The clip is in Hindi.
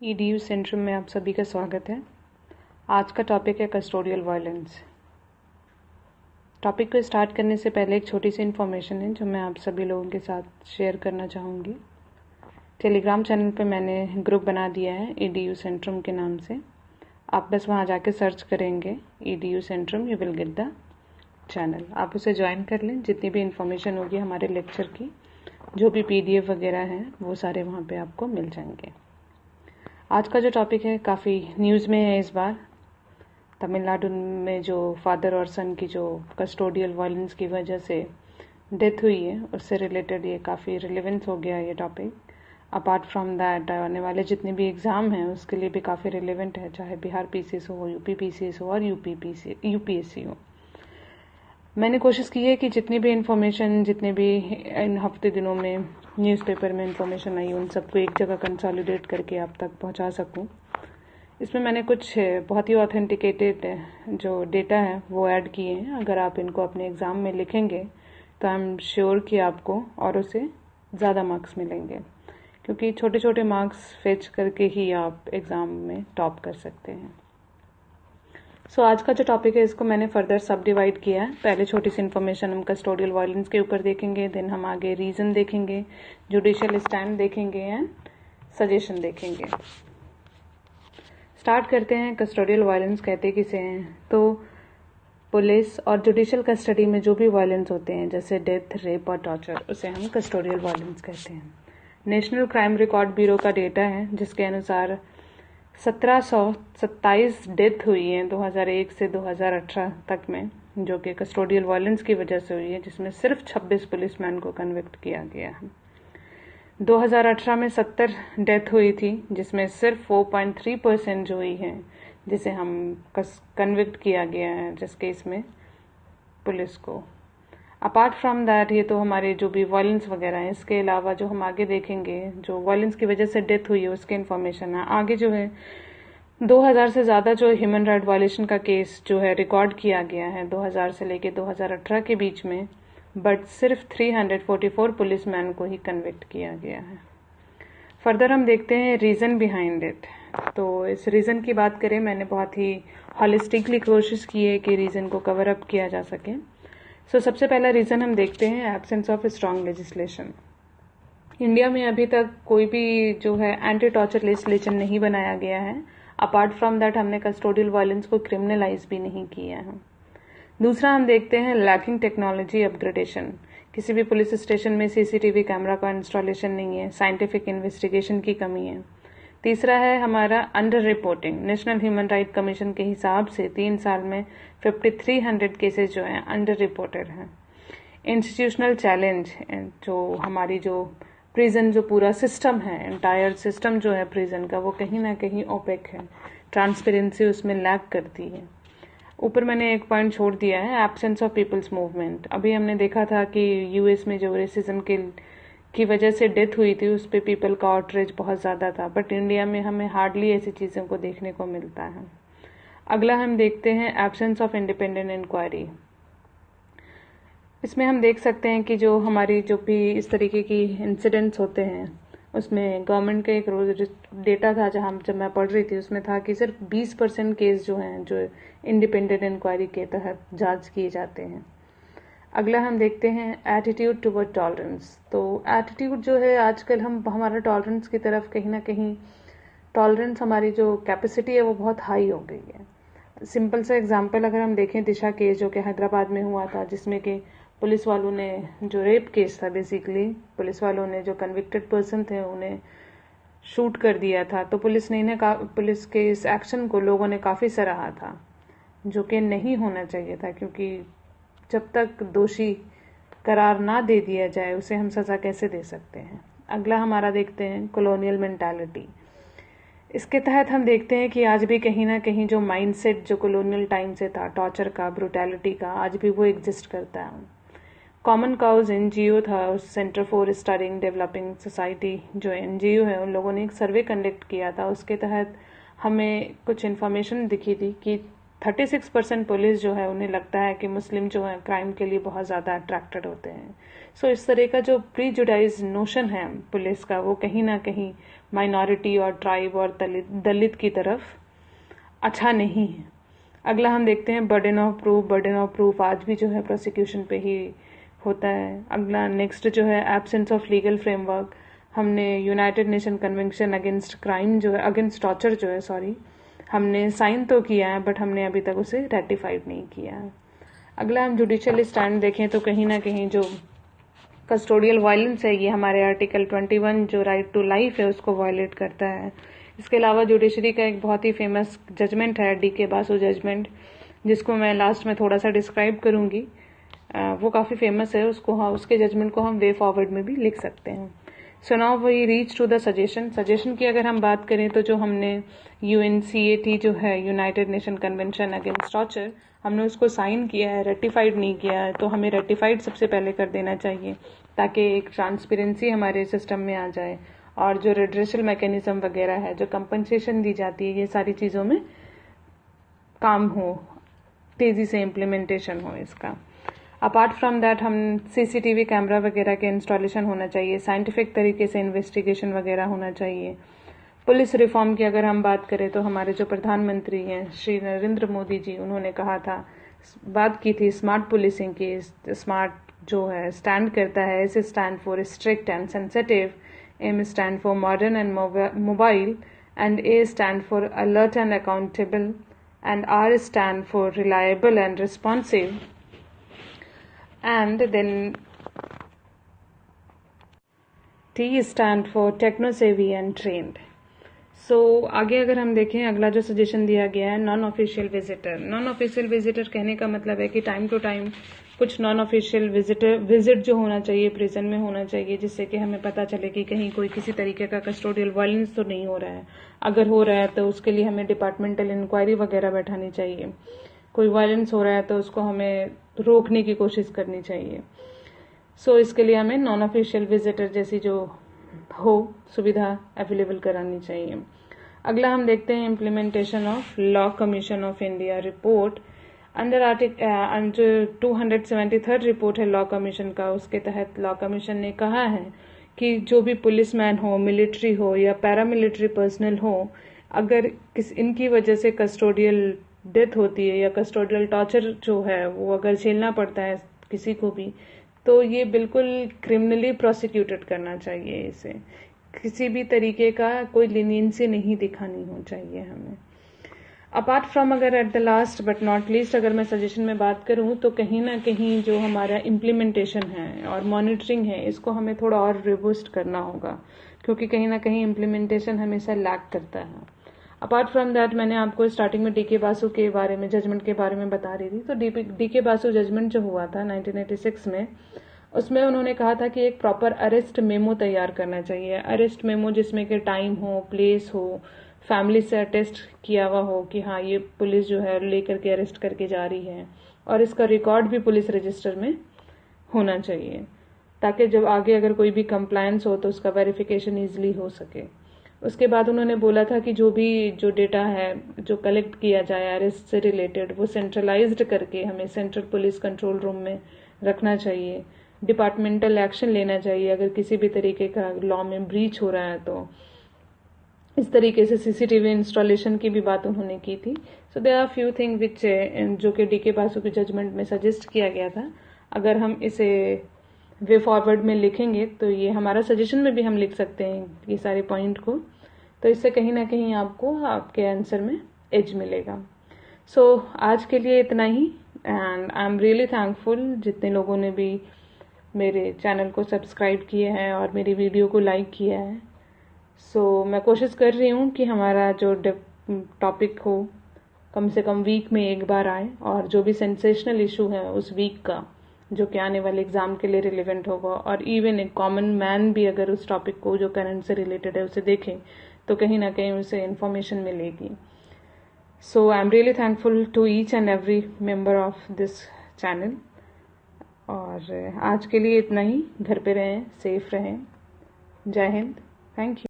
ईडीयू सेंट्रम में आप सभी का स्वागत है। आज का टॉपिक है कस्टोडियल वायलेंस। टॉपिक को स्टार्ट करने से पहले एक छोटी सी इन्फॉर्मेशन है जो मैं आप सभी लोगों के साथ शेयर करना चाहूँगी। टेलीग्राम चैनल पे मैंने ग्रुप बना दिया है ईडीयू सेंट्रम के नाम से। आप बस वहाँ जाके सर्च करेंगे EDU Centrum, you will get the channel. आप उसे ज्वाइन कर लें। जितनी भी इन्फॉर्मेशन होगी हमारे लेक्चर की, जो भी PDF वगैरह हैं, वो सारे वहाँ पे आपको मिल जाएंगे। आज का जो टॉपिक है काफ़ी न्यूज़ में है इस बार। तमिलनाडु में जो फादर और सन की जो कस्टोडियल वायलेंस की वजह से डेथ हुई है, उससे रिलेटेड ये काफ़ी रिलेवेंस हो गया ये टॉपिक। अपार्ट फ्रॉम दैट आने वाले जितने भी एग्ज़ाम हैं उसके लिए भी काफ़ी रिलेवेंट है, चाहे बिहार PCS हो, UP PCS हो और UPSC हो। मैंने कोशिश की है कि जितनी भी इन्फॉर्मेशन, जितने भी इन हफ्ते दिनों में न्यूज़पेपर में इन्फॉर्मेशन आई, उन सबको एक जगह कंसोलिडेट करके आप तक पहुंचा सकूं। इसमें मैंने कुछ बहुत ही ऑथेंटिकेटेड जो डेटा है वो ऐड किए हैं। अगर आप इनको अपने एग्ज़ाम में लिखेंगे तो आई एम श्योर कि आपको और उससे ज़्यादा मार्क्स मिलेंगे, क्योंकि छोटे छोटे मार्क्स फेच करके ही आप एग्ज़ाम में टॉप कर सकते हैं। आज का जो टॉपिक है इसको मैंने फर्दर सब डिवाइड किया है। पहले छोटी सी इन्फॉर्मेशन हम कस्टोडियल वायलेंस के ऊपर देखेंगे, देन हम आगे रीजन देखेंगे, जुडिशियल स्टैंड देखेंगे एंड सजेशन देखेंगे। स्टार्ट करते हैं। कस्टोडियल वायलेंस कहते किसे हैं? तो पुलिस और जुडिशियल कस्टडी में जो भी वायलेंस होते हैं, जैसे डेथ, रेप और टॉर्चर, उसे हम कस्टोडियल वायलेंस कहते हैं। नेशनल क्राइम रिकॉर्ड ब्यूरो का डेटा है जिसके अनुसार 1727 डेथ हुई है 2001 से 2018 तक में, जो कि कस्टोडियल वायलेंस की वजह से हुई है, जिसमें सिर्फ 26 पुलिसमैन को कन्विक्ट किया गया है। 2018 में 70 डेथ हुई थी, जिसमें सिर्फ 4.3% जो हुई है जिसे हम कन्विक्ट किया गया है जिस केस में पुलिस को। अपार्ट फ्रॉम दैट, ये तो हमारे जो भी वायलेंस वगैरह है, इसके अलावा जो हम आगे देखेंगे जो वायलेंस की वजह से डेथ हुई है उसकी इन्फॉर्मेशन है। आगे जो है 2000 से ज़्यादा जो ह्यूमन राइट वायलेशन का केस जो है रिकॉर्ड किया गया है 2000 से लेके 2018 के बीच में, बट सिर्फ 344 पुलिसमैन को ही कन्विक्ट किया गया है। फर्दर हम देखते हैं रीज़न बिहाइंड इट। तो इस रीज़न की बात करें, मैंने बहुत ही हॉलिस्टिकली कोशिश की है कि रीज़न को कवर अप किया जा सके। सबसे पहला रीज़न हम देखते हैं absence of strong legislation. India में अभी तक कोई भी जो है एंटी टॉर्चर लेजिस्लेशन नहीं बनाया गया है। अपार्ट फ्रॉम दैट हमने कस्टोडियल वायलेंस को क्रिमिनलाइज भी नहीं किया है। दूसरा हम देखते हैं लैकिंग टेक्नोलॉजी अपग्रेडेशन। किसी भी पुलिस स्टेशन में CCTV कैमरा का इंस्टॉलेशन नहीं है, साइंटिफिक इन्वेस्टिगेशन की कमी है। तीसरा है हमारा under reporting. National human right commission के हिसाब से 3 साल में 5300 केसेस जो हैं अंडर रिपोर्टेड हैं। इंस्टीट्यूशनल चैलेंज, जो हमारी जो प्रिजन जो पूरा सिस्टम है, एंटायर सिस्टम जो है प्रिजन का, वो कहीं ना कहीं ओपेक है, ट्रांसपेरेंसी उसमें लैक करती है। ऊपर मैंने एक पॉइंट छोड़ दिया है, एब्सेंस ऑफ पीपल्स मूवमेंट। अभी हमने देखा था कि US में जो रेसिज्म की वजह से डेथ हुई थी उस पर पीपल का आउटरीच बहुत ज़्यादा था, बट इंडिया में हमें हार्डली ऐसी चीज़ों को देखने को मिलता है। अगला हम देखते हैं एब्सेंस ऑफ इंडिपेंडेंट इंक्वायरी। इसमें हम देख सकते हैं कि जो हमारी जो भी इस तरीके की इंसिडेंट्स होते हैं उसमें गवर्नमेंट का एक रोज डेटा था जब मैं पढ़ रही थी, उसमें था कि सिर्फ 20% केस जो हैं जो इंडिपेंडेंट इंक्वायरी के तहत जांच किए जाते हैं। अगला हम देखते हैं एटीट्यूड टुवर्ड टॉलरेंस। तो एटीट्यूड जो है आजकल हमारा टॉलरेंस की तरफ कहीं ना कहीं, टॉलरेंस हमारी जो कैपेसिटी है वो बहुत हाई हो गई है। सिंपल सा एग्जांपल अगर हम देखें, दिशा केस जो कि हैदराबाद में हुआ था, जिसमें कि पुलिस वालों ने, जो रेप केस था बेसिकली, पुलिस वालों ने जो कन्विक्टेड पर्सन थे उन्हें शूट कर दिया था। तो पुलिस के इस एक्शन को लोगों ने काफ़ी सराहा था, जो कि नहीं होना चाहिए था, क्योंकि जब तक दोषी करार ना दे दिया जाए उसे हम सज़ा कैसे दे सकते हैं। अगला हमारा देखते हैं कॉलोनियल मेंटालिटी। इसके तहत हम देखते हैं कि आज भी कहीं ना कहीं जो माइंडसेट जो कॉलोनियल टाइम से था, टॉर्चर का, ब्रुटैलिटी का, आज भी वो एग्जिस्ट करता है। कॉमन काउज NGO था, उस centre for studying developing society जो NGO है, उन लोगों ने एक सर्वे कंडक्ट किया था। उसके तहत हमें कुछ इन्फॉर्मेशन दिखी थी कि 36% पुलिस जो है उन्हें लगता है कि मुस्लिम जो है क्राइम के लिए बहुत ज़्यादा अट्रैक्टेड होते हैं। सो इस तरह का जो प्रीजुडाइज नोशन है पुलिस का, वो कहीं ना कहीं माइनॉरिटी और ट्राइब और दलित की तरफ अच्छा नहीं है। अगला हम देखते हैं burden of proof. Burden of proof आज भी जो है प्रोसिक्यूशन पे ही होता है। अगला नेक्स्ट जो है एब्सेंस ऑफ लीगल फ्रेमवर्क। हमने United nation convention against crime जो है, अगेंस्ट टॉर्चर जो है सॉरी, हमने साइन तो किया है बट हमने अभी तक उसे रेटिफाइड नहीं किया है। अगला हम जुडिशियल स्टैंड देखें तो कहीं ना कहीं जो कस्टोडियल वायलेंस है ये हमारे आर्टिकल 21 जो राइट टू लाइफ है उसको वायलेट करता है। इसके अलावा जुडिशरी का एक बहुत ही फेमस जजमेंट है डी के बासु जजमेंट, जिसको मैं लास्ट में थोड़ा सा डिस्क्राइब करूंगी। वो काफ़ी फेमस है, उसको उसके जजमेंट को हम वे फॉरवर्ड में भी लिख सकते हैं। So now we reach to the suggestion की अगर हम बात करें तो जो हमने UNCAT जो है United nation convention against torture, हमने उसको साइन किया है, रेटिफाइड नहीं किया है, तो हमें रेटिफाइड सबसे पहले कर देना चाहिए ताकि एक ट्रांसपेरेंसी हमारे सिस्टम में आ जाए और जो रिड्रेसल मैकेनिज्म वगैरह है, जो कंपनसेशन दी जाती है, ये सारी चीज़ों में काम हो, तेज़ी से इम्प्लीमेंटेशन हो इसका। अपार्ट फ्रॉम दैट हम CCTV कैमरा वगैरह के इंस्टॉलेशन होना चाहिए, साइंटिफिक तरीके से इन्वेस्टिगेशन वगैरह होना चाहिए। पुलिस रिफॉर्म की अगर हम बात करें तो हमारे जो प्रधानमंत्री हैं श्री नरेंद्र मोदी जी, उन्होंने कहा था, बात की थी स्मार्ट पुलिसिंग की। स्मार्ट जो है स्टैंड करता है, S stand for strict and sensitive, M stand for modern and mobile, and A stand for alert and accountable, and R stand for reliable and responsive, and then T stand for techno savvy and trained. So आगे अगर हम देखें, अगला जो सजेशन दिया गया है non official visitor. Non official visitor कहने का मतलब है कि टाइम टू टाइम कुछ नॉन ऑफिशियल विजिट जो होना चाहिए प्रिजन में होना चाहिए, जिससे कि हमें पता चले कि कहीं कोई किसी तरीके का कस्टोडियल वायलेंस तो नहीं हो रहा है। अगर हो रहा है तो उसके लिए हमें डिपार्टमेंटल इंक्वायरी वगैरह बैठानी चाहिए। कोई वायलेंस हो रहा है तो उसको हमें रोकने की कोशिश करनी चाहिए। सो इसके लिए हमें नॉन ऑफिशियल विजिटर जैसी जो हो सुविधा अवेलेबल करानी चाहिए। अगला हम देखते हैं implementation of law commission of India report. Under article जो 273 रिपोर्ट है लॉ कमीशन का, उसके तहत लॉ कमीशन ने कहा है कि जो भी पुलिसमैन हो, मिलिट्री हो या पैरामिलिट्री पर्सनल हो, अगर इनकी वजह से कस्टोडियल डेथ होती है या कस्टोडियल टॉर्चर जो है वो अगर झेलना पड़ता है किसी को भी, तो ये बिल्कुल क्रिमिनली प्रोसिक्यूटेड करना चाहिए। इसे किसी भी तरीके का कोई लीनियंसी नहीं दिखानी हो चाहिए हमें। अपार्ट फ्रॉम अगर at the last but not least अगर मैं सजेशन में बात करूं तो कहीं ना कहीं जो हमारा इम्प्लीमेंटेशन है और मॉनिटरिंग है, इसको हमें थोड़ा और रिबूस्ट करना होगा, क्योंकि कहीं ना कहीं इम्प्लीमेंटेशन हमेशा लैक करता है। अपार्ट फ्रॉम दैट मैंने आपको स्टार्टिंग में DK बासु के बारे में, जजमेंट के बारे में बता रही थी। तो DK बासु जजमेंट जो हुआ था 1986 में, उसमें उन्होंने कहा था कि एक प्रॉपर अरेस्ट मेमो तैयार करना चाहिए। अरेस्ट मेमो जिसमें कि टाइम हो, प्लेस हो, फैमिली से अटेस्ट किया हुआ हो कि हाँ ये पुलिस जो है लेकर के अरेस्ट करके जा रही है, और इसका रिकॉर्ड भी पुलिस रजिस्टर में होना चाहिए, ताकि जब आगे अगर कोई भी कंप्लायंस हो तो उसका वेरिफिकेशन ईजिली हो सके। उसके बाद उन्होंने बोला था कि जो डेटा है जो कलेक्ट किया जाए अरेस्ट से रिलेटेड, वो सेंट्रलाइज्ड करके हमें सेंट्रल पुलिस कंट्रोल रूम में रखना चाहिए। डिपार्टमेंटल एक्शन लेना चाहिए अगर किसी भी तरीके का लॉ में ब्रीच हो रहा है। तो इस तरीके से CCTV इंस्टॉलेशन की भी बात उन्होंने की थी। So there are few thing which जो कि DK बासु के जजमेंट में सजेस्ट किया गया था। अगर हम इसे वे फॉरवर्ड में लिखेंगे तो ये हमारा सजेशन में भी हम लिख सकते हैं ये सारे पॉइंट को, तो इससे कहीं ना कहीं आपको आपके आंसर में एज मिलेगा। सो आज के लिए इतना ही, and I am really thankful जितने लोगों ने भी मेरे चैनल को सब्सक्राइब किया है और मेरी वीडियो को लाइक किया है। सो मैं कोशिश कर रही हूँ कि हमारा जो टॉपिक हो कम से कम वीक में एक बार आए, और जो भी सेंसेशनल इशू है उस वीक का जो कि आने वाले एग्जाम के लिए रिलेवेंट होगा, और इवन एक कॉमन मैन भी अगर उस टॉपिक को जो करंट से रिलेटेड है उसे देखे तो कहीं ना कहीं उसे इन्फॉर्मेशन मिलेगी। So I am really thankful to each and every member of this channel. और आज के लिए इतना ही। घर पे रहें, सेफ रहें। जय हिंद, थैंक यू।